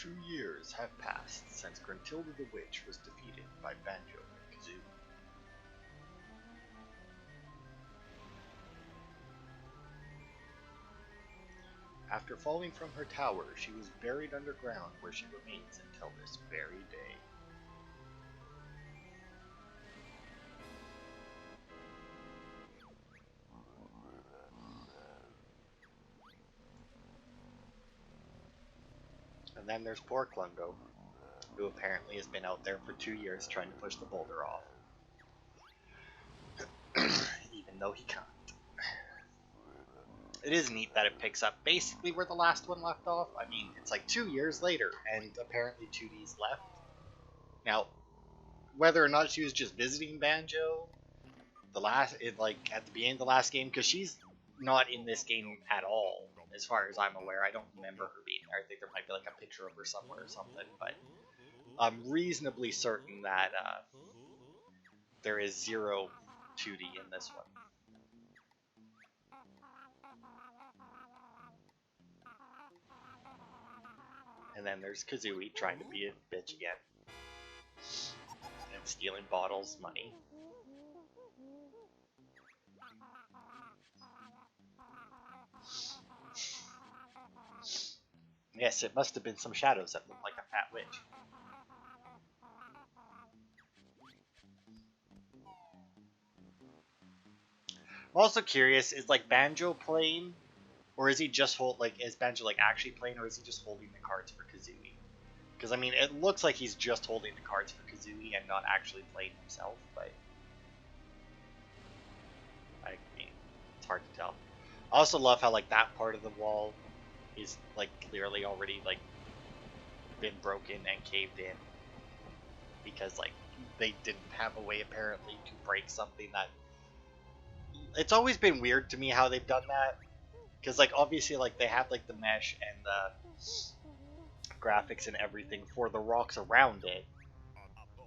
2 years have passed since Gruntilda the Witch was defeated by Banjo and Kazooie. After falling from her tower, she was buried underground where she remains until this very day. And then there's poor Clungo, who apparently has been out there for 2 years trying to push the boulder off. Even though he can't. It is neat that it picks up basically where the last one left off. I mean, it's like 2 years later, and apparently Tootie's left. Now, whether or not she was just visiting Banjo, at the beginning of the last game, because she's not in this game at all, as far as I'm aware. I don't remember her being there. I think there might be like a picture of her somewhere or something, but I'm reasonably certain that there is zero Tootie in this one. And then there's Kazooie trying to be a bitch again. And stealing Baottles' money. Yes, it must have been some shadows that looked like a fat witch. I'm also curious, is like Banjo playing? Or is he just is Banjo like actually playing, or is he just holding the cards for Kazooie? Because I mean, it looks like he's just holding the cards for Kazooie and not actually playing himself, but I mean, it's hard to tell. I also love how like that part of the wall is like clearly already like been broken and caved in because like they didn't have a way apparently to break something that. It's always been weird to me how they've done that. Because, like, obviously, like, they have, like, the mesh and the graphics and everything for the rocks around it.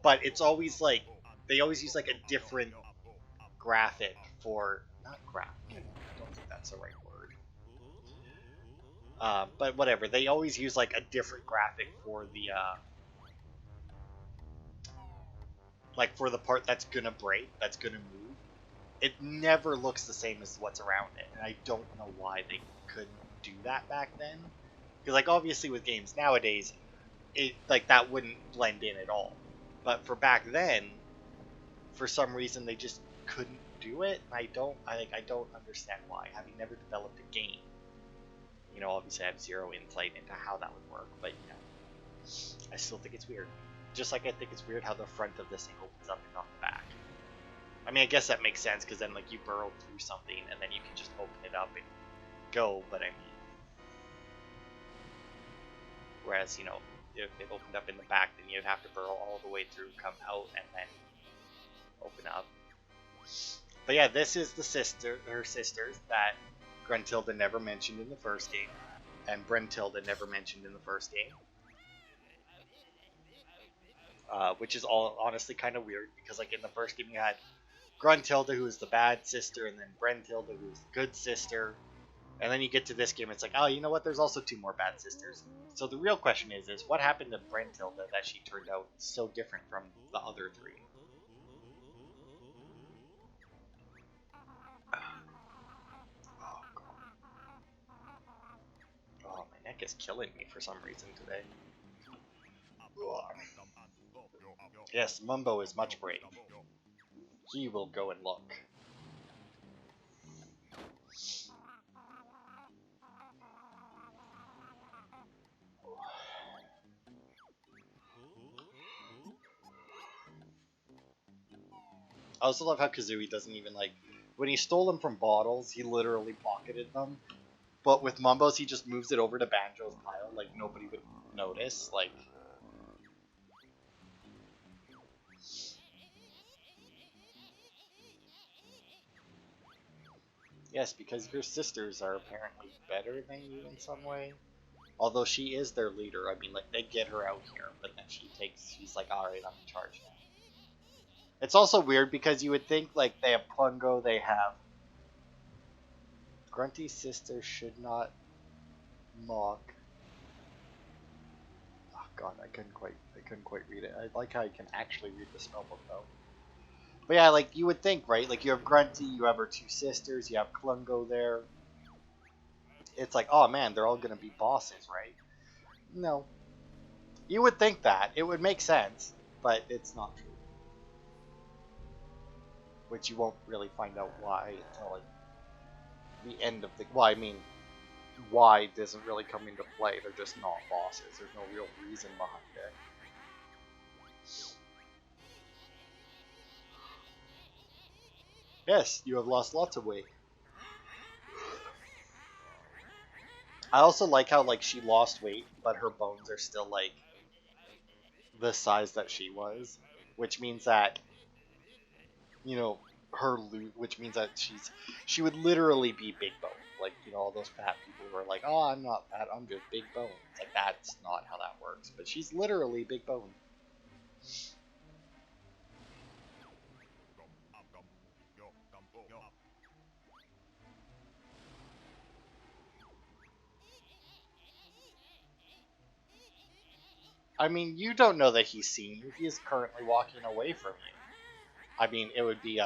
But it's always, like, they always use, like, a different graphic for... Not graphic, I don't think that's the right word. But whatever, they always use, like, a different graphic for the, like, for the part that's gonna break, that's gonna move. It never looks the same as what's around it, and I don't know why they couldn't do that back then. Because, like, obviously with games nowadays, it like that wouldn't blend in at all. But for back then, for some reason they just couldn't do it. I don't understand why. Having never developed a game, you know, obviously I have zero insight into how that would work. But yeah, I still think it's weird. Just like I think it's weird how the front of this thing opens up and not the back. I mean, I guess that makes sense, because then, like, you burrow through something, and then you can just open it up and go, but I mean... Whereas, you know, if it opened up in the back, then you'd have to burrow all the way through, come out, and then open up. But yeah, this is her sisters that Gruntilda never mentioned in the first game, and Brentilda never mentioned in the first game. Which is all honestly kind of weird, because, like, in the first game you had Gruntilda, who is the bad sister, and then Brentilda, who is the good sister. And then you get to this game, it's like, oh, you know what? There's also 2 more bad sisters. So the real question is what happened to Brentilda that she turned out so different from the other 3? Oh, God. Oh, my neck is killing me for some reason today. Ugh. Yes, Mumbo is much brave. He will go and look. I also love how Kazooie doesn't even, like... When he stole them from Baottles, he literally pocketed them. But with Mumbo's, he just moves it over to Banjo's pile, like nobody would notice, like... Yes, because your sisters are apparently better than you in some way. Although she is their leader, I mean, like, they get her out here, but then she's like, alright, I'm in charge now. It's also weird because you would think, like, they have Clungo, they have... Grunty's sister should not mock. God, I couldn't quite read it. I like how you can actually read the spellbook though. But yeah, like you would think, right? Like you have Grunty, you have her two sisters, you have Clungo there. It's like, oh man, they're all gonna be bosses, right? No. You would think that. It would make sense, but it's not true. Which you won't really find out why until like the end of the. Well, I mean, why doesn't really come into play. They're just not bosses. There's no real reason behind it. Yes, you have lost lots of weight. I also like how like she lost weight, but her bones are still like the size that she was, which means that you know which means that she would literally be big bone. Like all those fat people who are like, oh, I'm not fat, I'm just big bone. Like that's not how that works. But she's literally big bone. I mean, you don't know that he's seen you. He is currently walking away from you. I mean, it would be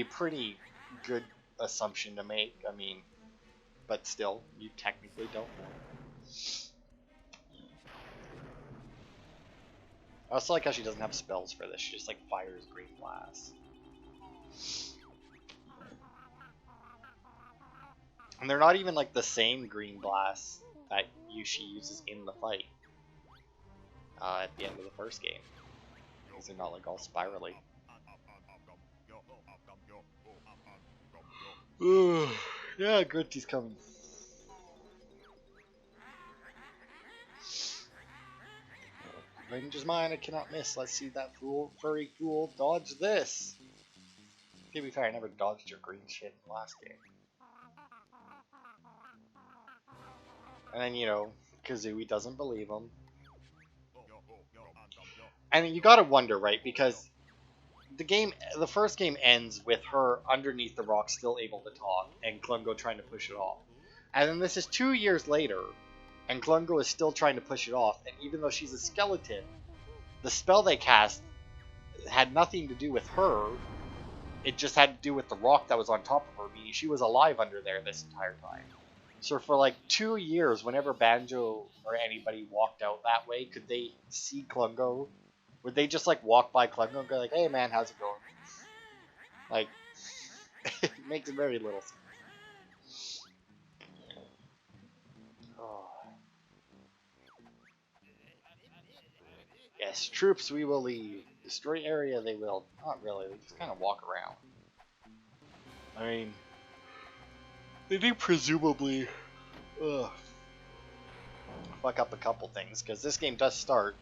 pretty good assumption to make. I mean, but still, you technically don't know. I also like how she doesn't have spells for this. She just like fires green blast. And they're not even like the same green blasts that she uses in the fight at the end of the first game. Because they're not like all spirally. Yeah, Grunty's coming. Range is mine, I cannot miss. Let's see that furry fool dodge this. To be fair, I never dodged your green shit in the last game. And then, Kazooie doesn't believe him. And you gotta wonder, right? Because the first game ends with her underneath the rock still able to talk, and Clungo trying to push it off. And then this is 2 years later, and Clungo is still trying to push it off, and even though she's a skeleton, the spell they cast had nothing to do with her. It just had to do with the rock that was on top of her, meaning she was alive under there this entire time. So for like 2 years, whenever Banjo or anybody walked out that way, could they see Clungo? Would they just like walk by Clungo and go like, "Hey man, how's it going?" Like, it makes very little sense. Oh. Yes, troops, we will leave. Destroy area, they will. Not really. They just kind of walk around. I mean, they do presumably fuck up a couple things, because this game does start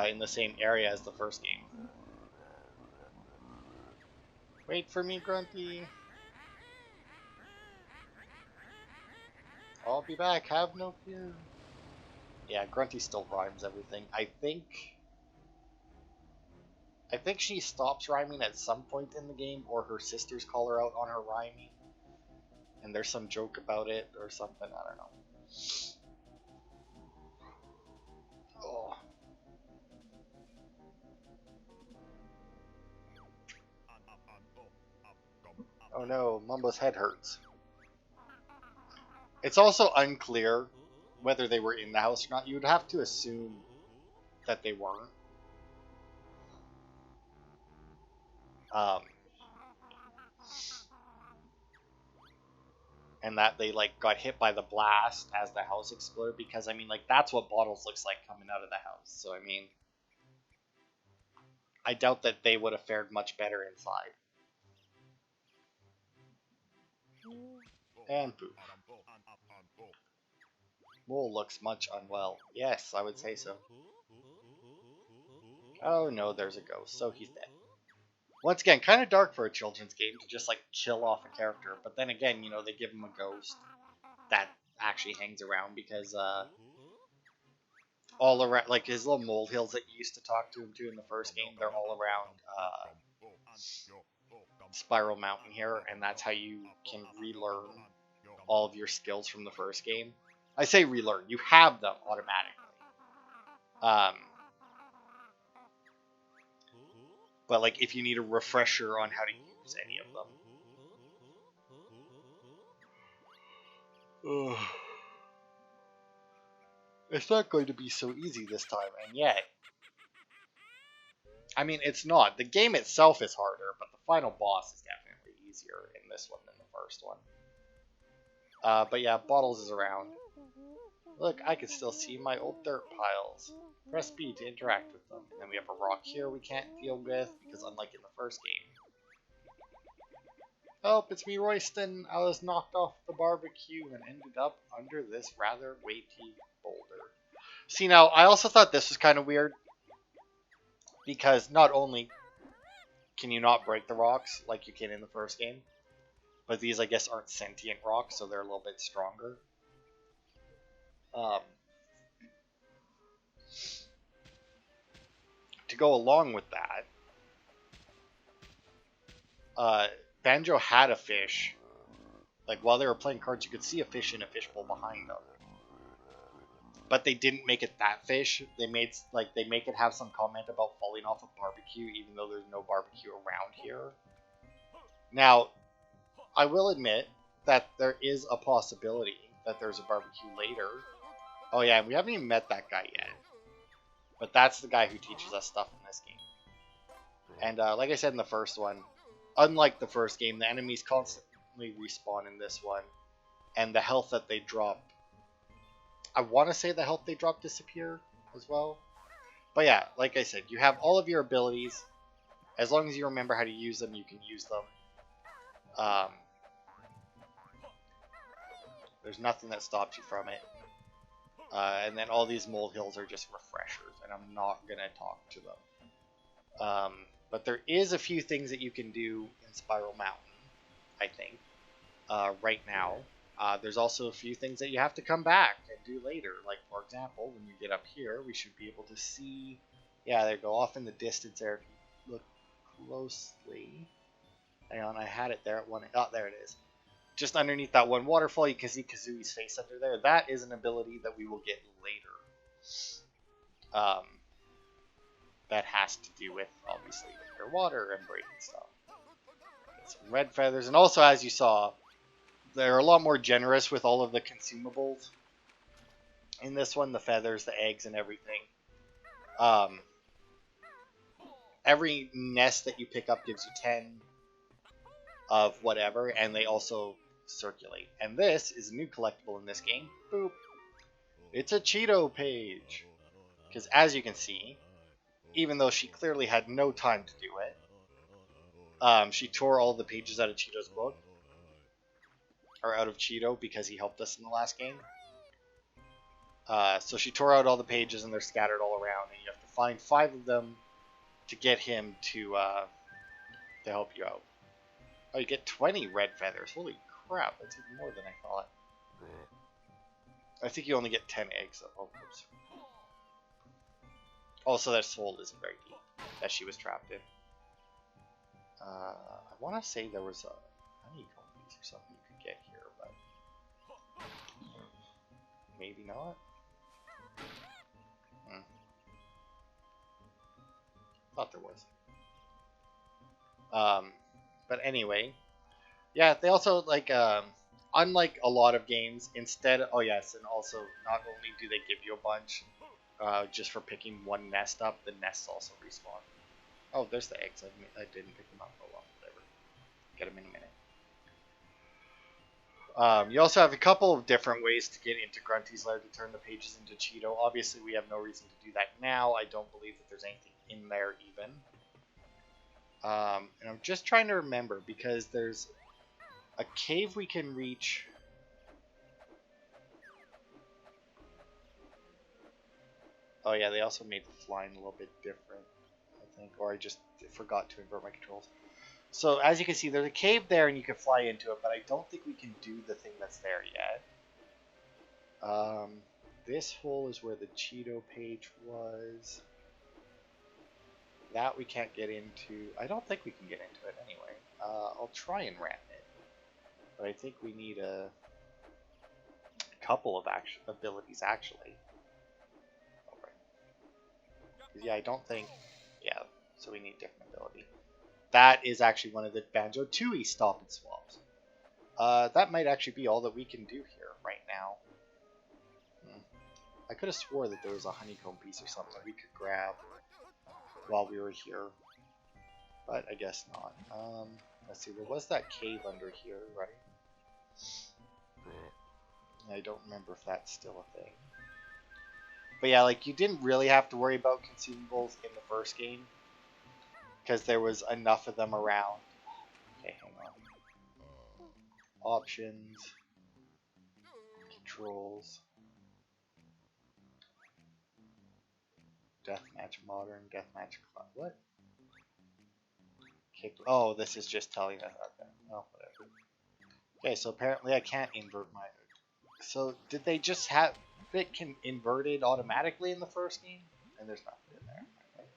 in the same area as the first game. Wait for me, Grunty. I'll be back, have no fear. Yeah, Grunty still rhymes everything. I think she stops rhyming at some point in the game, or her sisters call her out on her rhyming. And there's some joke about it or something, I don't know. Oh. Oh no, Mumbo's head hurts. It's also unclear whether they were in the house or not. You would have to assume that they weren't. And that they like got hit by the blast as the house exploded, because I mean like that's what Bottles looks like coming out of the house. So I mean, I doubt that they would have fared much better inside. And poof. Mole looks much unwell. Yes, I would say so. Oh no, there's a ghost, so he's dead. Once again, kind of dark for a children's game to just like kill off a character, but then again, they give him a ghost that actually hangs around, because all around, like his little molehills that you used to talk to him to in the first game, they're all around Spiral Mountain here, and that's how you can relearn all of your skills from the first game. I say relearn. You have them automatically. But like if you need a refresher on how to use any of them. Ugh. It's not going to be so easy this time, and yet... I mean, it's not. The game itself is harder, but the final boss is definitely easier in this one than the first one. But yeah, Bottles is around. Look, I can still see my old dirt piles. Press B to interact with them. And then we have a rock here we can't deal with, because unlike in the first game. Help, it's me, Royston. I was knocked off the barbecue and ended up under this rather weighty boulder. See, now, I also thought this was kind of weird. Because not only can you not break the rocks like you can in the first game, but these, I guess, aren't sentient rocks, so they're a little bit stronger. To go along with that, Banjo had a fish. Like, while they were playing cards, you could see a fish in a fishbowl behind them. But they didn't make it that fish. They make it have some comment about falling off a barbecue, even though there's no barbecue around here. Now, I will admit that there is a possibility that there's a barbecue later. Oh yeah, we haven't even met that guy yet. But that's the guy who teaches us stuff in this game. And like I said in the first one, unlike the first game, the enemies constantly respawn in this one. And the health that they drop, I want to say the health they drop disappear as well. But yeah, like I said, you have all of your abilities. As long as you remember how to use them, you can use them. There's nothing that stops you from it. And then all these molehills are just refreshers, and I'm not going to talk to them. But there is a few things that you can do in Spiral Mountain, I think, right now. There's also a few things that you have to come back and do later. Like, for example, when you get up here, we should be able to see... Yeah, there you go, off in the distance there, if you look closely. Hang on, I had it there at one... Oh, there it is. Just underneath that one waterfall, you can see Kazooie's face under there. That is an ability that we will get later. That has to do with, obviously, underwater and breaking stuff. Get some red feathers. And also, as you saw, they're a lot more generous with all of the consumables. In this one, the feathers, the eggs, and everything. Every nest that you pick up gives you 10 of whatever, and they also circulate. And this is a new collectible in this game. Boop. It's a Cheeto page. Because as you can see, even though she clearly had no time to do it, she tore all the pages out of Cheeto's book. Or out of Cheeto, because he helped us in the last game. So she tore out all the pages, and they're scattered all around, and you have to find 5 of them to get him to help you out. Oh, you get 20 red feathers. Holy crap, that's even more than I thought. I think you only get 10 eggs. Oh, oops. Also, that soul isn't very deep that she was trapped in. I want to say there was a honeycomb piece or something you could get here, but maybe not. Thought there was. But anyway, yeah, they also, like, unlike a lot of games, instead, oh yes, and also, not only do they give you a bunch, just for picking one nest up, the nests also respawn. Oh, there's the eggs, I didn't pick them up, oh well, whatever. Get them in a minute. You also have a couple of different ways to get into Grunty's lair to turn the pages into Cheeto. Obviously, we have no reason to do that now. I don't believe that there's anything in there even. And I'm just trying to remember, because there's a cave we can reach. Oh yeah, they also made the flying a little bit different, I think. Or I just forgot to invert my controls. So as you can see, there's a cave there and you can fly into it, but I don't think we can do the thing that's there yet. This hole is where the Cheeto page was. That we can't get into. I don't think we can get into it anyway. I'll try and ram it. But I think we need a couple of abilities, actually. Oh, right. Yeah, I don't think... Yeah, so we need different ability. That is actually one of the Banjo Tooie stop and swaps. That might actually be all that we can do here right now. I could have swore that there was a honeycomb piece or something we could grab while we were here, but I guess not. Let's see, there was that cave under here, right? I don't remember if that's still a thing. But yeah, like, you didn't really have to worry about consumables in the first game, because there was enough of them around. Okay, hang on. Options. Controls. Deathmatch Modern, Deathmatch Club. What? Oh, this is just telling us. Okay. Oh, whatever. Okay, so apparently I can't invert my... So, did they just have it inverted automatically in the first game? And there's nothing in there. Okay.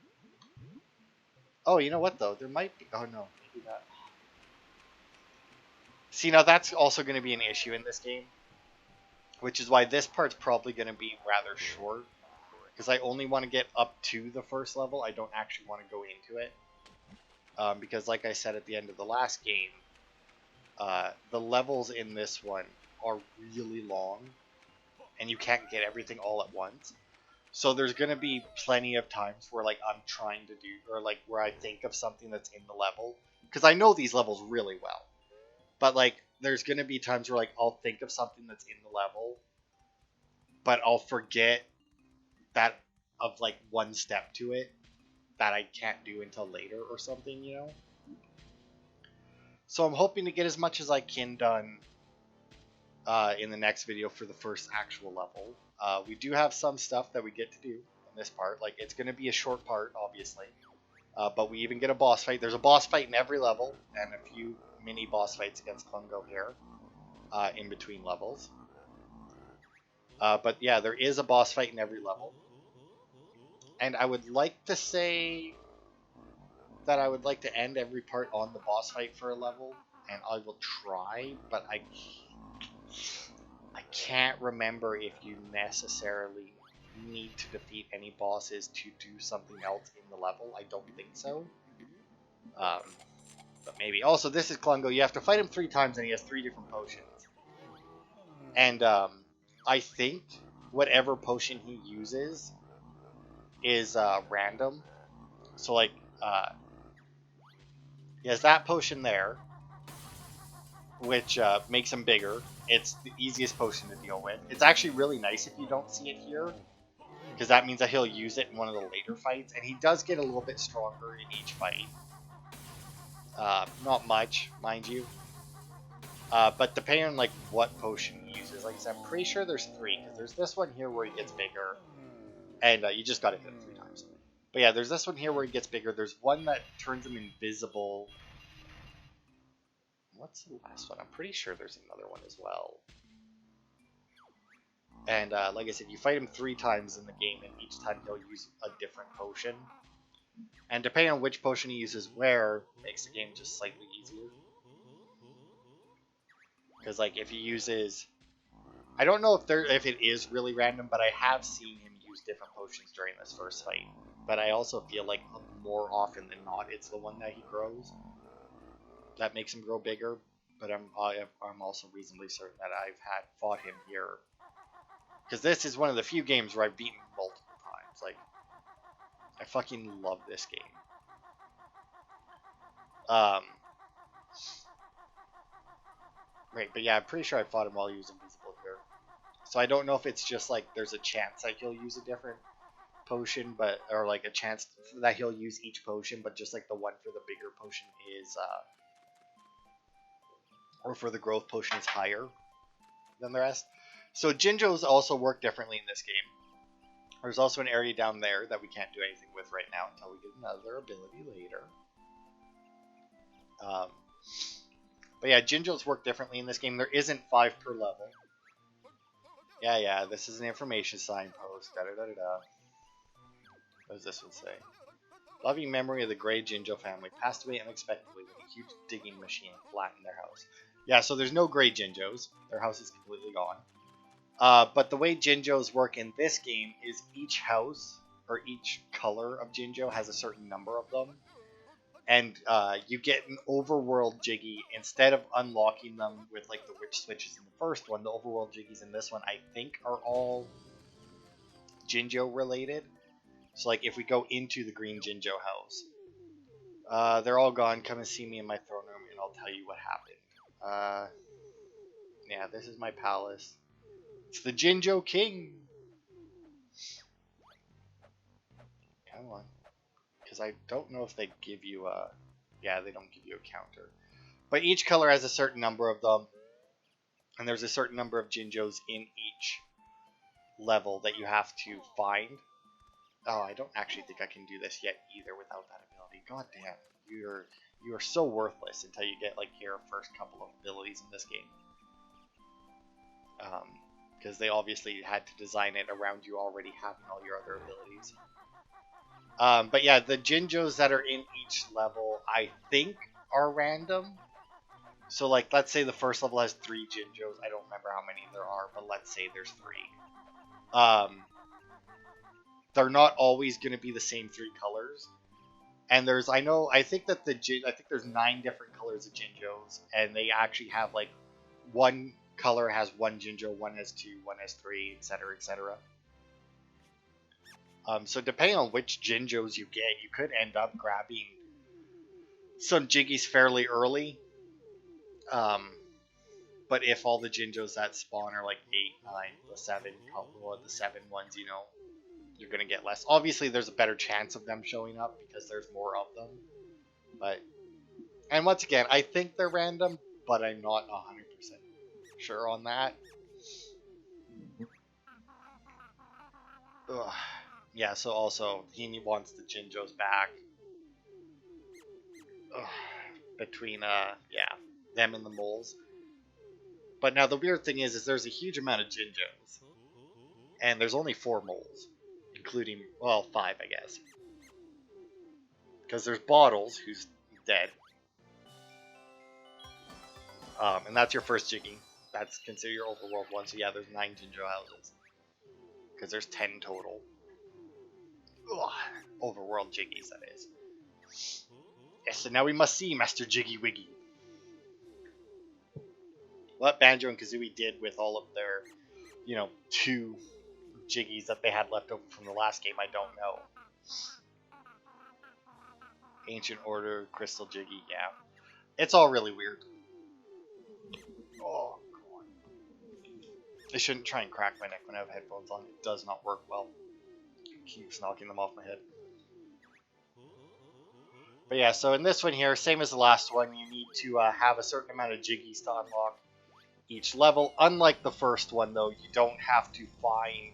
Oh, you know what, though? There might be... Oh, no. Maybe not. See, now that's also going to be an issue in this game. Which is why this part's probably going to be rather short. Because I only want to get up to the first level. I don't actually want to go into it. Because like I said at the end of the last game, the levels in this one are really long. And you can't get everything all at once. So there's going to be plenty of times where like I'm trying to do, or like where I think of something that's in the level. Because I know these levels really well. But like there's going to be times where like I'll think of something that's in the level. But I'll forget that of like one step to it that I can't do until later or something, you know? So I'm hoping to get as much as I can done in the next video for the first actual level. We do have some stuff that we get to do in this part. Like, it's going to be a short part, obviously. But we even get a boss fight. There's a boss fight in every level, and a few mini boss fights against Clungo here in between levels. But yeah, there is a boss fight in every level. And I would like to say that I would like to end every part on the boss fight for a level, and I will try, but I can't remember if you necessarily need to defeat any bosses to do something else in the level. I don't think so. But maybe. Also, this is Clungo. You have to fight him 3 times, and he has 3 different potions. And I think whatever potion he uses is random. So like he has that potion there, which makes him bigger. It's the easiest potion to deal with. It's actually really nice if you don't see it here, because that means that he'll use it in one of the later fights, and he does get a little bit stronger in each fight. Not much, mind you, but depending on like what potion he uses. Like I said, I'm pretty sure there's 3, because there's this one here where he gets bigger, and you just gotta hit him 3 times. But yeah, there's this one here where he gets bigger. There's one that turns him invisible. What's the last one? I'm pretty sure there's another one as well. And like I said, you fight him 3 times in the game, and each time he'll use a different potion. And depending on which potion he uses where, makes the game just slightly easier. Because like if he uses... I don't know if it is really random, but I have seen him use different potions during this first fight. But I also feel like more often than not, it's the one that he grows that makes him grow bigger. But I'm also reasonably certain that I've fought him here, because this is one of the few games where I've beaten him multiple times. Like, I fucking love this game. Right, but yeah, I'm pretty sure I fought him while he was invisible here. So I don't know if it's just like there's a chance that he'll use a different potion, but or like a chance that he'll use each potion, but just like the one for the bigger potion is or for the growth potion is higher than the rest. So Jinjos also work differently in this game. There's also an area down there that we can't do anything with right now until we get another ability later. But yeah, Jinjos work differently in this game. There isn't 5 per level. Yeah, this is an information signpost. Da-da-da-da-da. What does this one say? Loving memory of the Grey Jinjo family passed away unexpectedly when a huge digging machine flattened their house. Yeah, so there's no Grey Jinjos. Their house is completely gone. But the way Jinjos work in this game is each house or each color of Jinjo has a certain number of them. And you get an overworld Jiggy instead of unlocking them with like the witch switches in the first one. The overworld Jiggies in this one, I think, are all Jinjo related. So like if we go into the green Jinjo house, they're all gone. Come and see me in my throne room, and I'll tell you what happened. Yeah, this is my palace. It's the Jinjo King. Come on, because I don't know if they give you a. Yeah, they don't give you a counter. But each color has a certain number of them, and there's a certain number of Jinjos in each level that you have to find. Oh, I don't actually think I can do this yet either without that ability. God damn, you are so worthless until you get like your first couple of abilities in this game. Because they obviously had to design it around you already having all your other abilities. But yeah, the Jinjos that are in each level, I think, are random. So, like, let's say the first level has 3 Jinjos. I don't remember how many there are, but let's say there's 3. They're not always going to be the same 3 colors. And there's, I think there's 9 different colors of Jinjos, and they actually have, like, one color has 1 Jinjo, one has 2, one has 3, etc., etc. So depending on which Jinjos you get, you could end up grabbing some Jiggies fairly early. But if all the Jinjos that spawn are like 8, 9, the 7, well, the 7 ones, you know, you're going to get less. Obviously, there's a better chance of them showing up because there's more of them. But, and once again, I think they're random, but I'm not 100% sure on that. Ugh. Yeah, so also, he wants the Jinjos back. Ugh. Between, yeah, them and the moles. But now the weird thing is there's a huge amount of Jinjos. And there's only 4 moles. Including, well, 5, I guess. Because there's Baottles, who's dead. And that's your first Jiggy. That's considered your overworld one. So yeah, there's 9 Jinjo houses. Because there's 10 total. Ugh. Overworld Jiggies, that is. Yes, so now we must see Master Jiggy Wiggy. What Banjo and Kazooie did with all of their, 2 Jiggies that they had left over from the last game, I don't know. Ancient Order, Crystal Jiggy, yeah. It's all really weird. Oh, God. I shouldn't try and crack my neck when I have headphones on. It does not work well. It keeps knocking them off my head. But yeah, so in this one here, same as the last one, you need to have a certain amount of Jiggies to unlock each level. Unlike the first one, though, you don't have to find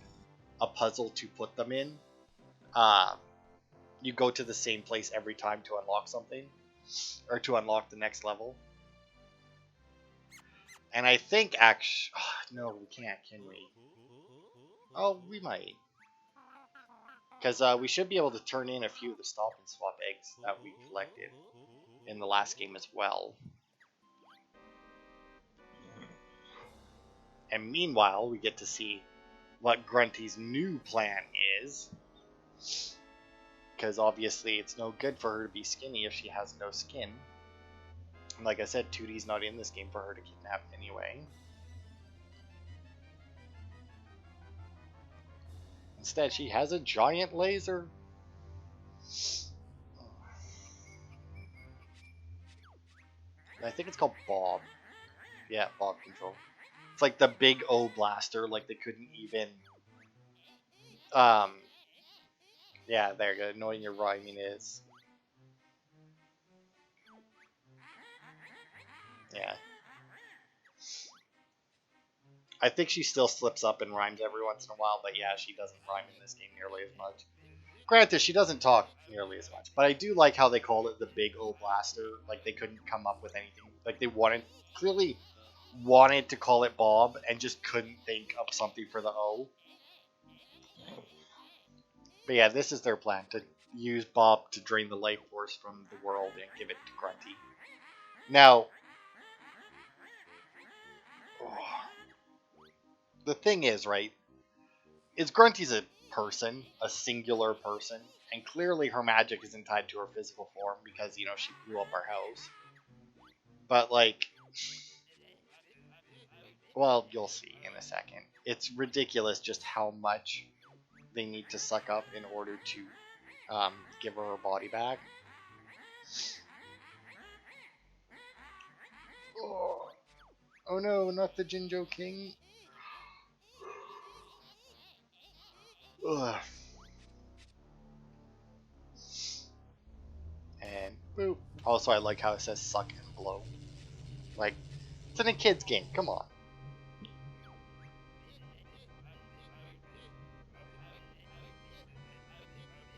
a puzzle to put them in. You go to the same place every time to unlock something, or to unlock the next level. And I think actually, no, we can't, can we? Oh, we might, because we should be able to turn in a few of the stop and swap eggs that we collected in the last game as well. And meanwhile, we get to see what Grunty's new plan is. Because obviously it's no good for her to be skinny if she has no skin. And like I said, Tootie's not in this game for her to kidnap anyway. Instead, she has a giant laser. I think it's called Bob. Yeah, Bob Control. It's like the big O blaster, like they couldn't even... Yeah, there you go. Knowing your rhyming is. Yeah. I think she still slips up and rhymes every once in a while, but yeah, she doesn't rhyme in this game nearly as much. Granted, she doesn't talk nearly as much, but I do like how they called it the Big O Blaster. Like, they couldn't come up with anything. Like, they clearly wanted to call it Bob and just couldn't think of something for the O. But yeah, this is their plan, to use Bob to drain the life force from the world and give it to Grunty. Now... the thing is, right, is Grunty's a person, a singular person, and clearly her magic isn't tied to her physical form because, you know, she blew up our house. But, like, well, you'll see in a second. It's ridiculous just how much they need to suck up in order to give her body back. Oh no, not the Jinjo King. Ugh. And boop. Also, I like how it says suck and blow. Like, it's in a kid's game. Come on.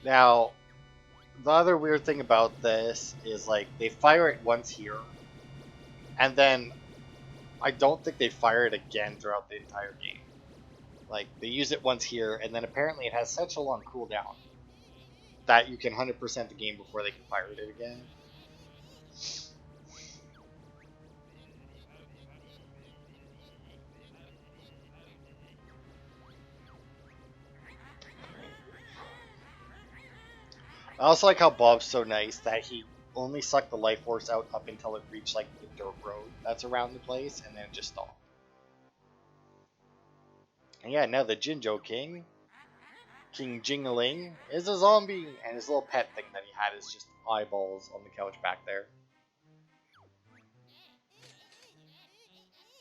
Now, the other weird thing about this is, like, they fire it once here, and then I don't think they fire it again throughout the entire game. Like, they use it once here, and then apparently it has such a long cooldown that you can 100% the game before they can fire it again. I also like how Bob's so nice that he only sucked the life force out up until it reached, like, the dirt road that's around the place, and then it just stopped. And yeah, now the Jinjo King, King Jingling, is a zombie, and his little pet thing that he had is just eyeballs on the couch back there.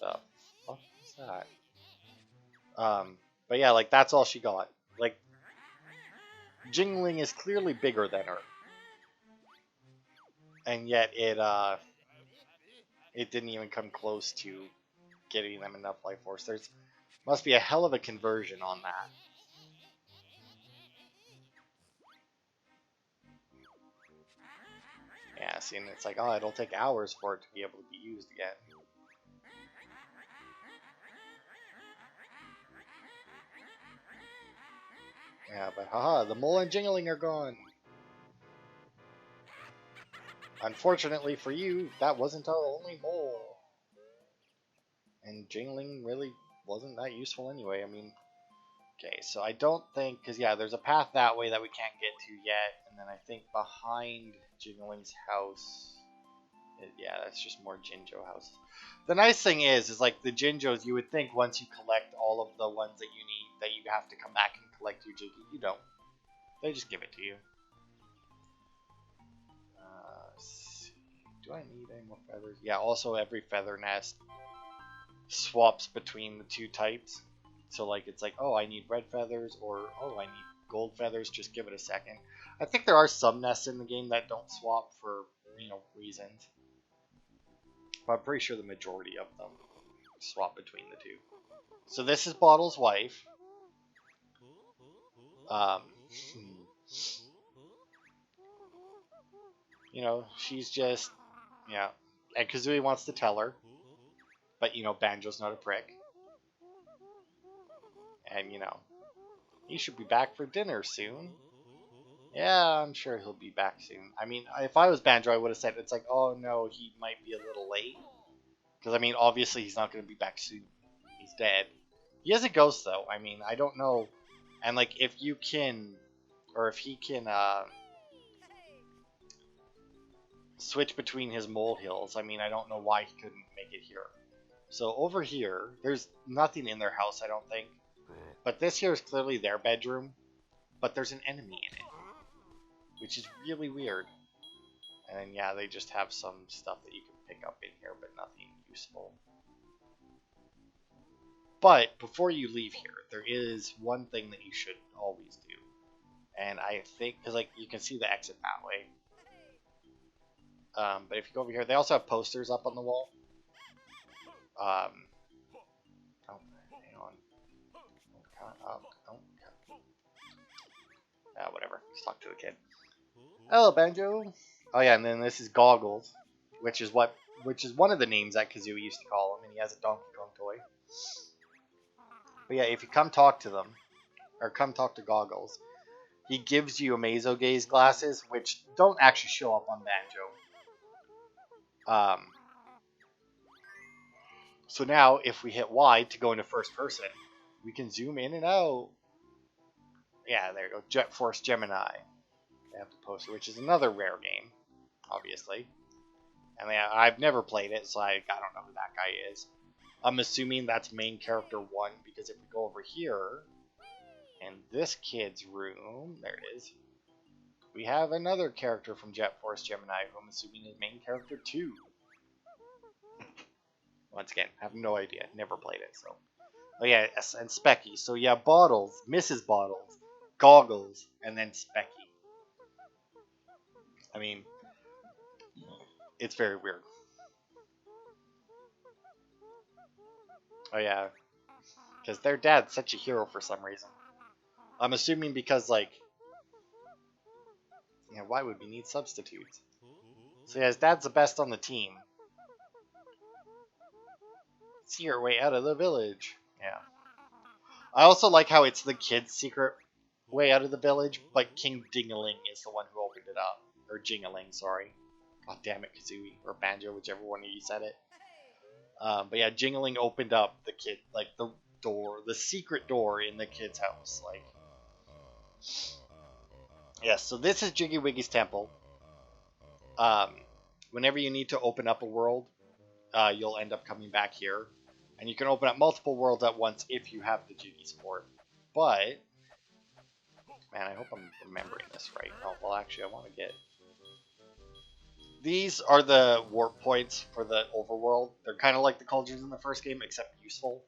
The fuck is that? But yeah, like, that's all she got. Like, Jingling is clearly bigger than her. And yet it didn't even come close to getting them enough life force. There's must be a hell of a conversion on that. Yeah, see, and it's like, oh, it'll take hours for it to be able to be used again. Yeah, but haha, the mole and Jingling are gone. Unfortunately for you, that wasn't our only mole. And Jingling really wasn't that useful anyway. I mean, okay, so I don't think, because yeah, there's a path that way that we can't get to yet, and then I think behind Jingling's house, yeah, that's just more Jinjo houses. The nice thing is like the Jinjos, you would think once you collect all of the ones that you need, that you have to come back and collect your Jiggy. You don't. They just give it to you. Do I need any more feathers? Yeah, also every feather nest swaps between the two types. So like it's like, oh, I need red feathers, or oh, I need gold feathers, just give it a second. I think there are some nests in the game that don't swap for, you know, reasons. But I'm pretty sure the majority of them swap between the two. So this is Bottle's wife. You know, she's just, yeah. And Kazooie wants to tell her, but you know, Banjo's not a prick. And you know, he should be back for dinner soon. Yeah, I'm sure he'll be back soon. I mean, if I was Banjo, I would have said it's like, oh no, he might be a little late. Because I mean, obviously he's not going to be back soon. He's dead. He has a ghost though. I mean, I don't know. And like, if you can, or if he can switch between his molehills, I mean, I don't know why he couldn't make it here. So over here, there's nothing in their house, I don't think. But this here is clearly their bedroom. But there's an enemy in it, which is really weird. And then, yeah, they just have some stuff that you can pick up in here, but nothing useful. But before you leave here, there is one thing that you should always do. And I think, because like you can see the exit that way. But if you go over here, they also have posters up on the wall. Oh, hang on. Don't cut up. Don't cut. Whatever. Let's talk to the kid. Hello, Banjo. Oh yeah, and then this is Goggles, which is one of the names that Kazooie used to call him, and he has a Donkey Kong toy. But yeah, if you come talk to them, or come talk to Goggles, he gives you Amazo Gaze glasses, which don't actually show up on Banjo. So now, if we hit Y to go into first person, We can zoom in and out. Yeah, there you go. Jet Force Gemini. They have the poster, which is another rare game, obviously. And yeah, I've never played it, so I don't know who that guy is. I'm assuming that's main character 1, because if we go over here, in this kid's room, there it is, we have another character from Jet Force Gemini, who I'm assuming is main character 2. Once again, I have no idea. Never played it, so. Oh yeah, and Specky. So yeah, Bottles, Mrs. Bottles, Goggles, and then Specky. I mean, it's very weird. Oh yeah, because their dad's such a hero for some reason. I'm assuming because, like, yeah, why would we need substitutes? So yeah, his dad's the best on the team. See your way out of the village. Yeah. I also like how it's the kid's secret way out of the village, but King Dingaling is the one who opened it up. Or Jingling, sorry. God damn it, Kazooie. Or Banjo, whichever one of you said it. But yeah, Jingling opened up the kid, like, the door, the secret door in the kid's house. Like, yeah, so this is Jiggy Wiggy's temple. Whenever you need to open up a world, you'll end up coming back here. And you can open up multiple worlds at once if you have the Jiggy support. But, man, I hope I'm remembering this right. Oh, well, actually, I want to get... These are the warp points for the overworld. They're kind of like the cauldrons in the first game, except useful.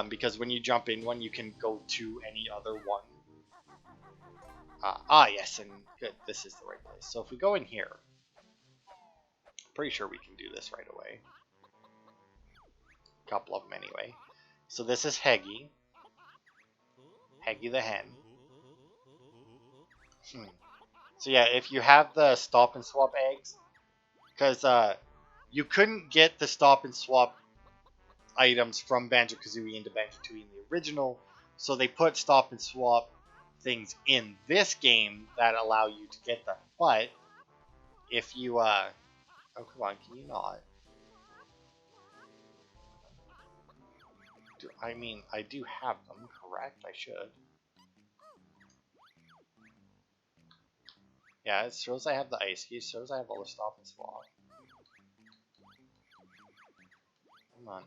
Because when you jump in one, you can go to any other one. Yes, and good. This is the right place. So if we go in here, pretty sure we can do this right away. A couple of them anyway. So this is Heggy. Heggy the hen. So yeah, if you have the stop and swap eggs, because you couldn't get the stop and swap items from Banjo-Kazooie into Banjo-Tooie in the original, so they put stop and swap things in this game that allow you to get them. But if you oh come on, can you not? I mean, I do have them, correct? I should. Yeah, it shows I have the ice key, it shows I have all the stop and swap. Come on.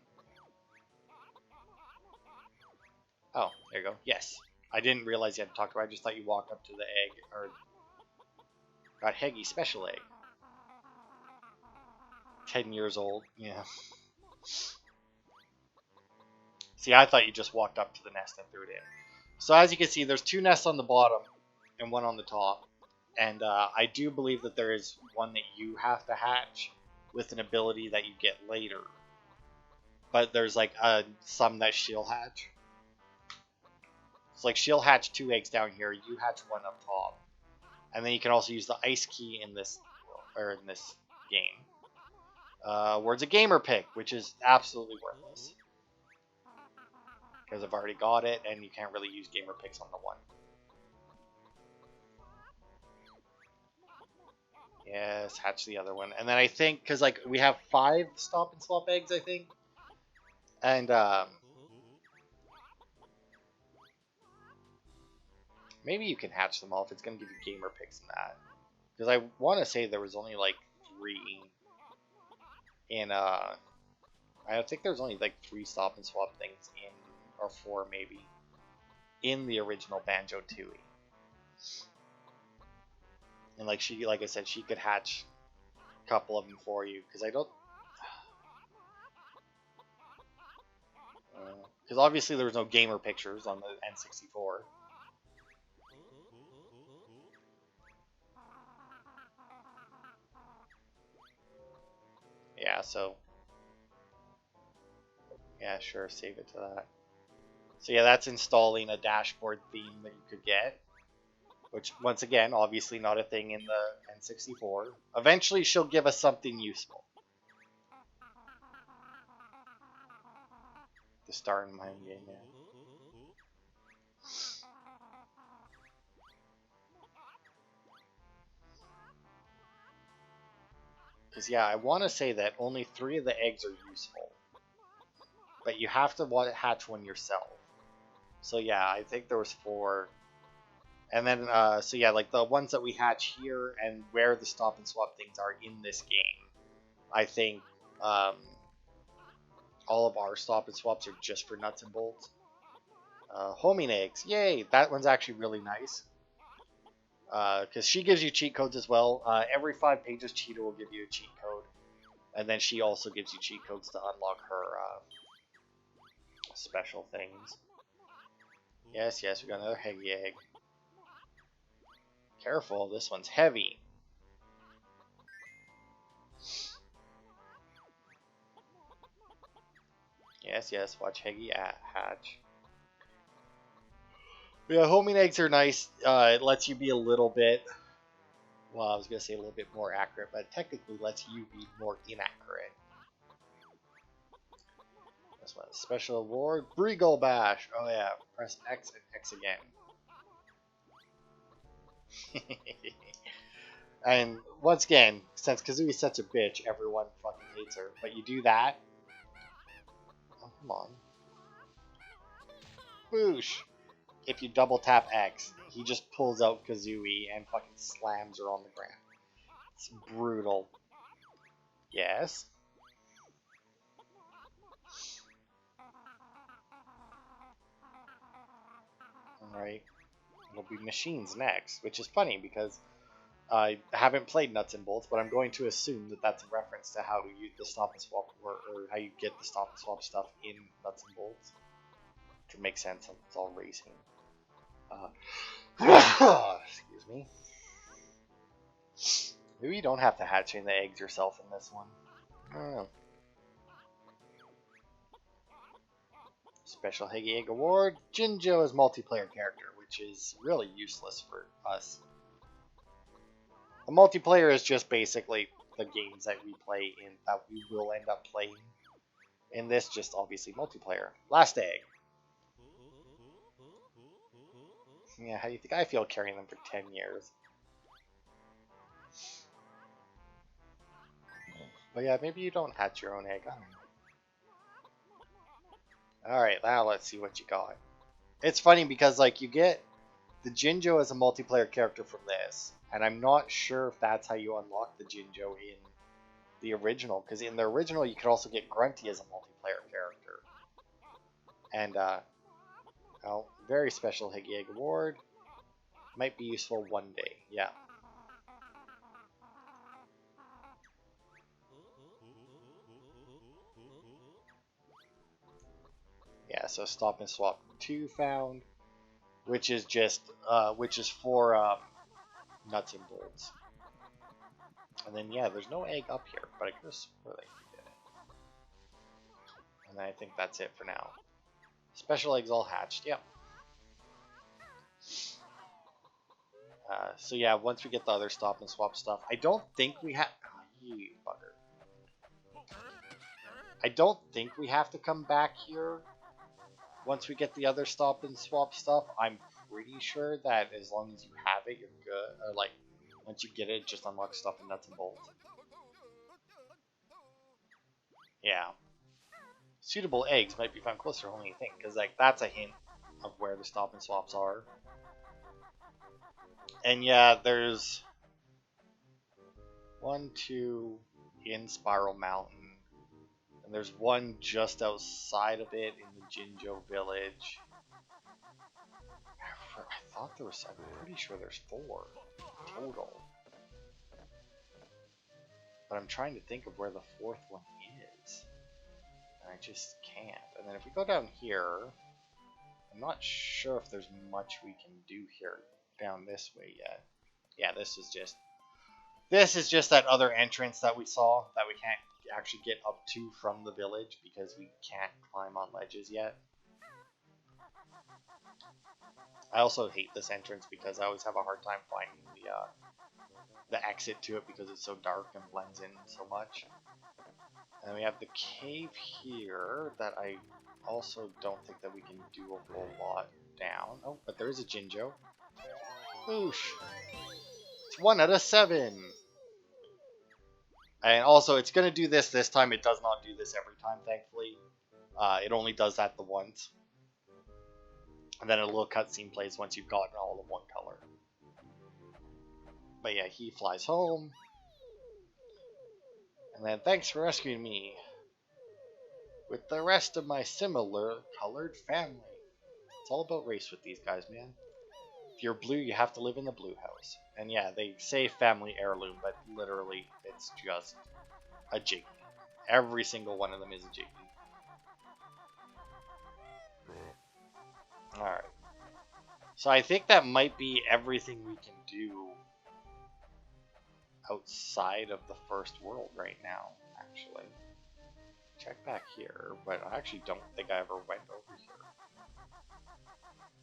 Oh, there you go. Yes. I didn't realize you had to talk to her. I just thought you walked up to the egg, or got Heggy special egg. 10 years old, yeah. See, I thought you just walked up to the nest and threw it in. So as you can see, there's 2 nests on the bottom and 1 on the top. And I do believe that there is one that you have to hatch with an ability that you get later. But there's like some that she'll hatch. It's like she'll hatch 2 eggs down here, you hatch 1 up top. And then you can also use the ice key in this game. Where it's a gamer pick, which is absolutely worthless. Because I've already got it, and you can't really use gamer picks on the one. Yes, hatch the other one. And then I think, because like we have 5 stop and swap eggs, I think. And maybe you can hatch them all if it's going to give you gamer picks in that. Because I want to say there was only like 3 in, I think there's only like 3 stop and swap things in, or 4 maybe, in the original Banjo-Tooie. And like I said, she could hatch a couple of them for you, because I don't... Because obviously there was no gamer pictures on the N64. Yeah, so... Yeah, sure, save it to that. So yeah, that's installing a dashboard theme that you could get. Which, once again, obviously not a thing in the N64. Eventually she'll give us something useful. The star in my own game, yeah. Because, yeah, I want to say that only 3 of the eggs are useful. But you have to hatch one yourself. So yeah, I think there was 4. And then, so yeah, like the ones that we hatch here and where the stop and swap things are in this game, I think all of our stop and swaps are just for nuts and bolts. Homing eggs, yay! That one's actually really nice. Because she gives you cheat codes as well. Every 5 pages, Cheetah will give you a cheat code. And then she also gives you cheat codes to unlock her special things. Yes, we got another Heggy egg. Careful, this one's heavy. Yes, watch Heggy hatch. Yeah, homing eggs are nice. It lets you be a little bit, well, I was going to say a little bit more accurate, but technically lets you be more inaccurate. This one, special award, Breagle Bash. Oh yeah, press X and X again. And once again, since Kazooie's such a bitch, everyone fucking hates her. But you do that. Oh, come on. Boosh! If you double tap X, he just pulls out Kazooie and fucking slams her on the ground. It's brutal. Yes? Alright. It'll be machines next, which is funny because I haven't played Nuts and Bolts, but I'm going to assume that that's a reference to how you the stop and swap, or how you get the stop and swap stuff in Nuts and Bolts. Which makes sense, it's all racing. Excuse me. Maybe you don't have to hatch in the eggs yourself in this one. I don't know. Special Heggy Egg Award. Jinjo is multiplayer character, which is really useless for us. The multiplayer is just basically the games that we play in, that we will end up playing. In this, just obviously multiplayer. Last egg. Yeah, how do you think I feel carrying them for 10 years? But yeah, maybe you don't hatch your own egg. I don't know. Alright, now let's see what you got. It's funny because, like, you get the Jinjo as a multiplayer character from this. And I'm not sure if that's how you unlock the Jinjo in the original. Because in the original, you could also get Grunty as a multiplayer character. And, well, very special Heggy Egg Award. Might be useful one day, yeah. Yeah, so Stop and Swap 2 found, which is just, which is for Nuts and Bolts. And then, yeah, there's no egg up here, but I could have sworn they did it. And then I think that's it for now. Special eggs all hatched, yep. So yeah, once we get the other Stop and Swap stuff, I don't think we have... Oh, you bugger. I don't think we have to come back here once we get the other Stop and Swap stuff. I'm pretty sure that as long as you have it, you're good. Or like, once you get it, just unlock stuff in Nuts and Bolts. Yeah. Suitable eggs might be found closer than you think, because like that's a hint of where the Stop and Swaps are. And yeah, there's 1, 2 in Spiral Mountain. And there's one just outside of it in the Jinjo Village. I thought there was, I'm pretty sure there's 4 total. But I'm trying to think of where the 4th one is. And I just can't. And then if we go down here, I'm not sure if there's much we can do here down this way yet. Yeah, this is just that other entrance that we saw that we can't actually get up to from the village because we can't climb on ledges yet. I also hate this entrance because I always have a hard time finding the exit to it because it's so dark and blends in so much. And we have the cave here that I also don't think that we can do a whole lot down. Oh, but there is a Jinjo. Whoosh! It's 1 out of 7! And also, it's going to do this time. It does not do this every time, thankfully. It only does that the once. And then a little cutscene plays once you've gotten all of one color. But yeah, he flies home. And then, thanks for rescuing me with the rest of my similar colored family. It's all about race with these guys, man. If you're blue, you have to live in the blue house. And yeah, they say family heirloom, but literally, it's just a Jiggy. Every single one of them is a Jiggy. Alright. So I think that might be everything we can do outside of the first world right now, actually. Check back here, but I actually don't think I ever went over here.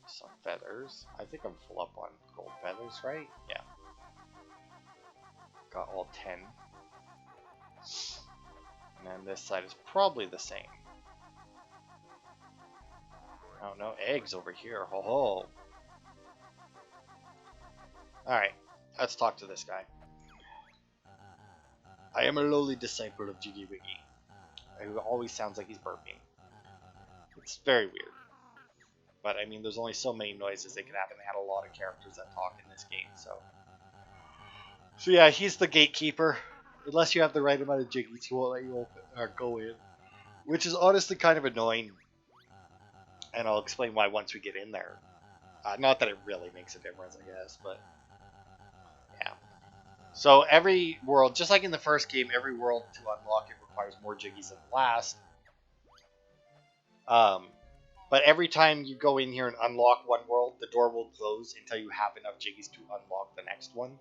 Some feathers. I think I'm full up on gold feathers, right? Yeah. Got all 10. And then this side is probably the same. Oh, no eggs over here. Ho ho. Alright, let's talk to this guy. I am a lowly disciple of Jiggy Wiggy, who always sounds like he's burping. It's very weird. But, I mean, there's only so many noises they can have, and they had a lot of characters that talk in this game, so... So yeah, he's the gatekeeper. Unless you have the right amount of Jiggies, he won't let you open, or go in. Which is honestly kind of annoying. And I'll explain why once we get in there. Not that it really makes a difference, I guess, but... Yeah. So every world, just like in the first game, every world to unlock it requires more Jiggies than the last. But every time you go in here and unlock one world, the door will close until you have enough Jiggies to unlock the next one.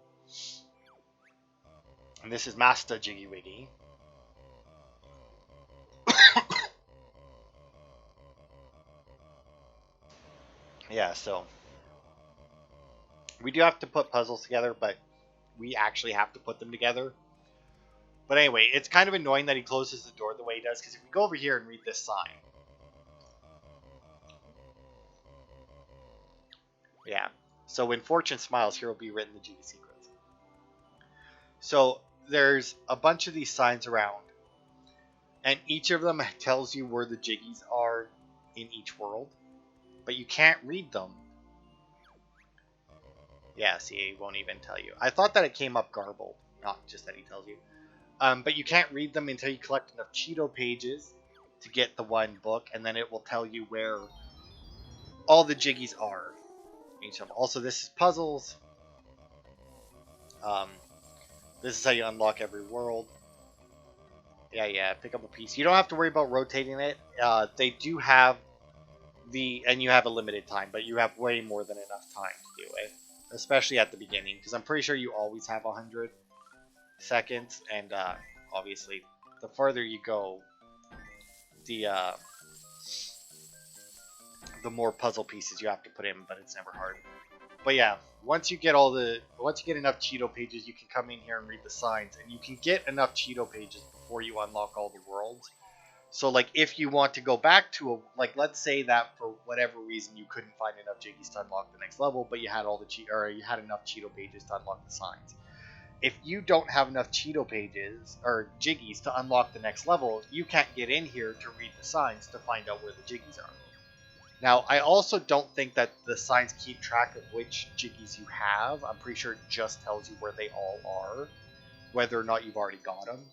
And this is Master Jiggy Wiggy. Yeah, so we do have to put puzzles together, but we actually have to put them together. But anyway, it's kind of annoying that he closes the door the way he does, because if we go over here and read this sign. Yeah. So when fortune smiles, here will be written the Jiggy secrets. So there's a bunch of these signs around, and each of them tells you where the Jiggies are in each world, but you can't read them. Yeah, see, he won't even tell you. I thought that it came up garbled, not just that he tells you. But you can't read them until you collect enough Cheeto pages to get the one book, and then it will tell you where all the Jiggies are. Also, this is puzzles. This is how you unlock every world. Yeah, pick up a piece. You don't have to worry about rotating it. They do have and you have a limited time, but you have way more than enough time to do it. Especially at the beginning, because I'm pretty sure you always have 100 seconds, and obviously, the farther you go, the more puzzle pieces you have to put in, but it's never hard. But yeah, once you get enough Cheeto pages, you can come in here and read the signs, and you can get enough Cheeto pages before you unlock all the worlds. So, like, if you want to go back to let's say that for whatever reason you couldn't find enough Jiggies to unlock the next level, but you had you had enough Cheeto pages to unlock the signs. If you don't have enough Cheeto pages or Jiggies to unlock the next level, you can't get in here to read the signs to find out where the Jiggies are. Now, I also don't think that the signs keep track of which Jiggies you have. I'm pretty sure it just tells you where they all are, whether or not you've already got them.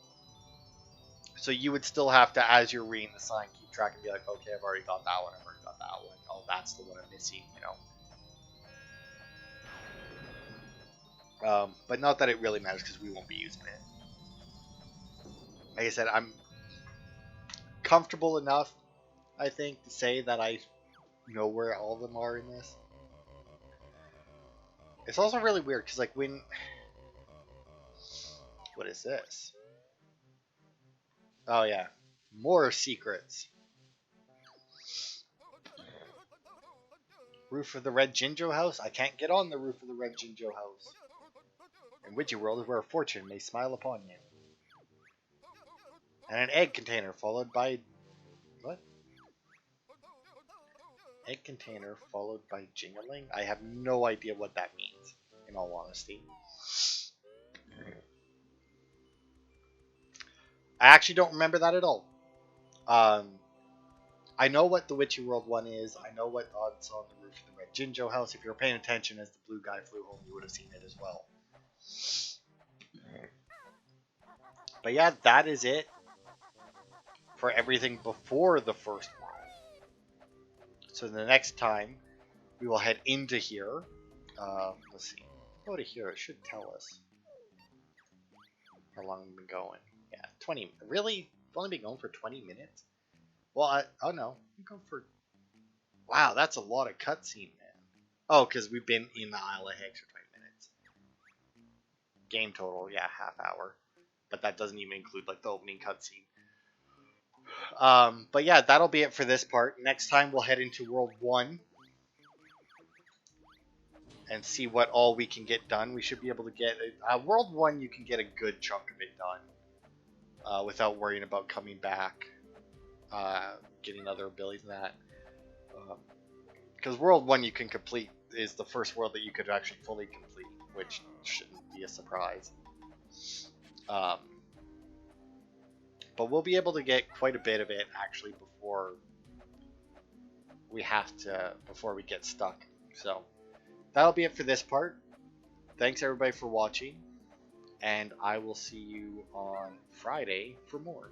So you would still have to, as you're reading the sign, keep track and be like, okay, I've already got that one, I've already got that one. Oh, that's the one I'm missing, you know. But not that it really matters, because we won't be using it. Like I said, I'm comfortable enough, I think, to say that I know where all of them are in this. It's also really weird, because, like, when... What is this? Oh, yeah. More secrets. Roof of the Red Jinjo House? I can't get on the roof of the Red Jinjo House. In Wiggy World is where fortune may smile upon you. And an egg container followed by... What? Egg container followed by jingling? I have no idea what that means, in all honesty. I actually don't remember that at all. I know what the Witchy World one is. I know what odds on the roof of the Red Jinjo house. If you were paying attention as the blue guy flew home, you would have seen it as well. But yeah, that is it for everything before the first world. So the next time, we will head into here. Let's see. Go to here. It should tell us how long we've been going. Yeah, 20. Really? We've only been going for 20 minutes? Well, oh no. We go for... Wow, that's a lot of cutscene, man. Oh, because we've been in the Isle of Hags for 20 minutes. Game total, yeah, half hour. But that doesn't even include, like, the opening cutscene. But yeah, that'll be it for this part. Next time, we'll head into World 1. And see what all we can get done. We should be able to get... World 1, you can get a good chunk of it done. Without worrying about coming back. Getting other abilities and that. Because World 1 you can complete is the first world that you could actually fully complete. Which shouldn't be a surprise. But we'll be able to get quite a bit of it actually before we get stuck. So... that'll be it for this part. Thanks everybody for watching, and I will see you on Friday for more.